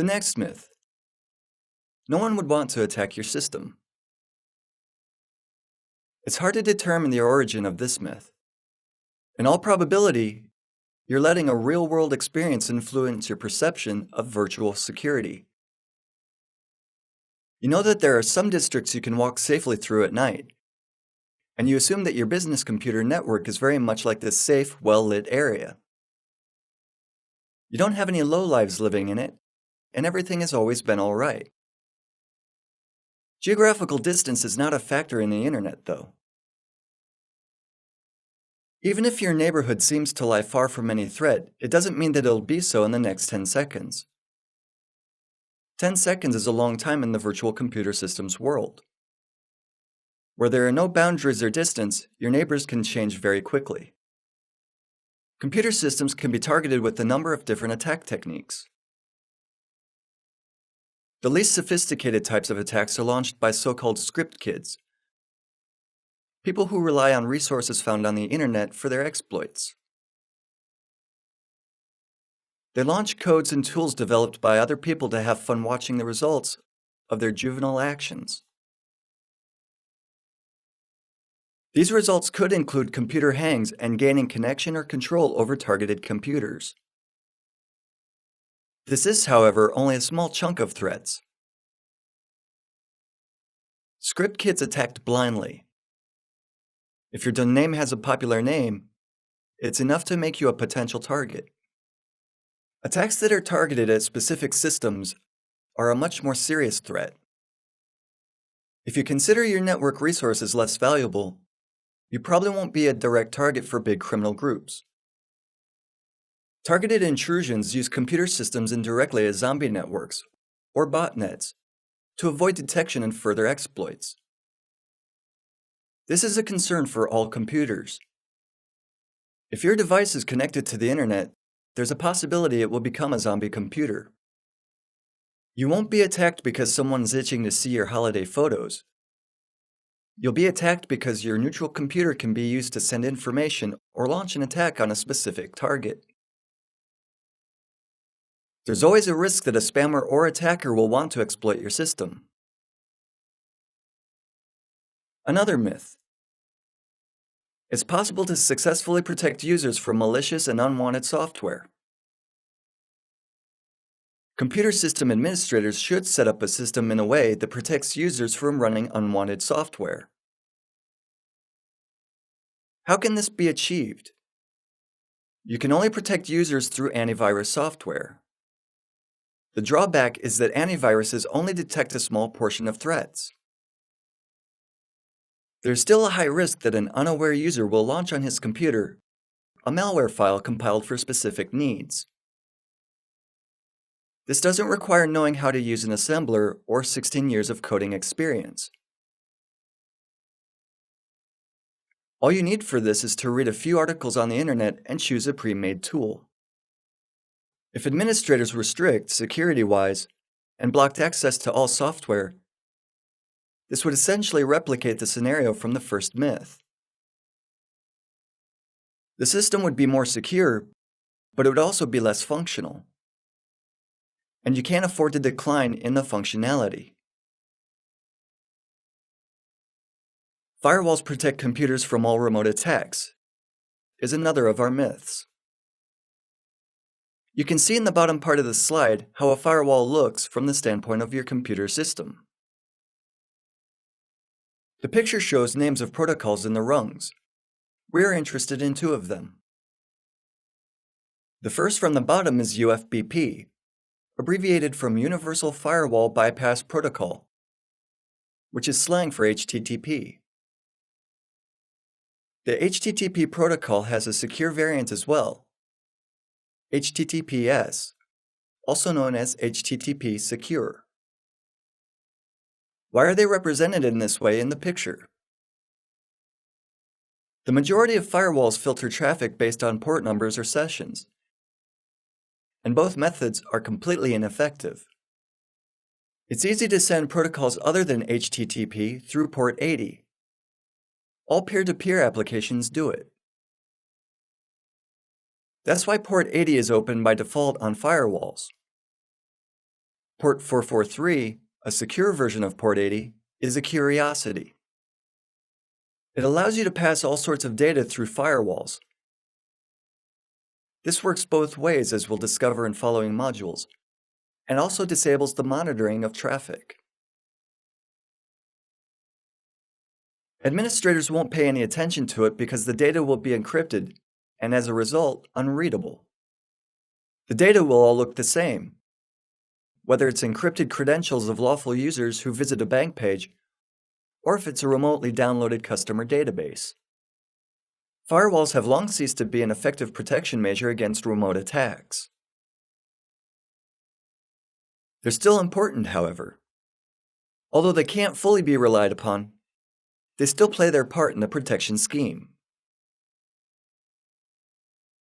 The next myth. No one would want to attack your system. It's hard to determine the origin of this myth. In all probability, you're letting a real-world experience influence your perception of virtual security. You know that there are some districts you can walk safely through at night, and you assume that your business computer network is very much like this safe, well-lit area. You don't have any lowlives living in it, and everything has always been all right. Geographical distance is not a factor in the internet, though. Even if your neighborhood seems to lie far from any threat, it doesn't mean that it'll be so in the next 10 seconds. 10 seconds is a long time in the virtual computer system's world. Where there are no boundaries or distance, your neighbors can change very quickly. Computer systems can be targeted with a number of different attack techniques. The least sophisticated types of attacks are launched by so-called script kids, people who rely on resources found on the internet for their exploits. They launch codes and tools developed by other people to have fun watching the results of their juvenile actions. These results could include computer hangs and gaining connection or control over targeted computers. This is, however, only a small chunk of threats. Script kids attacked blindly. If your domain has a popular name, it's enough to make you a potential target. Attacks that are targeted at specific systems are a much more serious threat. If you consider your network resources less valuable, you probably won't be a direct target for big criminal groups. Targeted intrusions use computer systems indirectly as zombie networks, or botnets, to avoid detection and further exploits. This is a concern for all computers. If your device is connected to the internet, there's a possibility it will become a zombie computer. You won't be attacked because someone's itching to see your holiday photos. You'll be attacked because your neutral computer can be used to send information or launch an attack on a specific target. There's always a risk that a spammer or attacker will want to exploit your system. Another myth. It's possible to successfully protect users from malicious and unwanted software. Computer system administrators should set up a system in a way that protects users from running unwanted software. How can this be achieved? You can only protect users through antivirus software. The drawback is that antiviruses only detect a small portion of threats. There's still a high risk that an unaware user will launch on his computer a malware file compiled for specific needs. This doesn't require knowing how to use an assembler or 16 years of coding experience. All you need for this is to read a few articles on the internet and choose a pre-made tool. If administrators were strict, security-wise, and blocked access to all software, this would essentially replicate the scenario from the first myth. The system would be more secure, but it would also be less functional. And you can't afford to decline in the functionality. Firewalls protect computers from all remote attacks, is another of our myths. You can see in the bottom part of the slide how a firewall looks from the standpoint of your computer system. The picture shows names of protocols in the rungs. We're interested in two of them. The first from the bottom is UFBP, abbreviated from Universal Firewall Bypass Protocol, which is slang for HTTP. The HTTP protocol has a secure variant as well, HTTPS, also known as HTTP Secure. Why are they represented in this way in the picture? The majority of firewalls filter traffic based on port numbers or sessions, and both methods are completely ineffective. It's easy to send protocols other than HTTP through port 80. All peer-to-peer applications do it. That's why port 80 is open by default on firewalls. Port 443, a secure version of port 80, is a curiosity. It allows you to pass all sorts of data through firewalls. This works both ways, as we'll discover in following modules, and also disables the monitoring of traffic. Administrators won't pay any attention to it because the data will be encrypted and, as a result, unreadable. The data will all look the same, whether it's encrypted credentials of lawful users who visit a bank page, or if it's a remotely downloaded customer database. Firewalls have long ceased to be an effective protection measure against remote attacks. They're still important, however. Although they can't fully be relied upon, they still play their part in the protection scheme.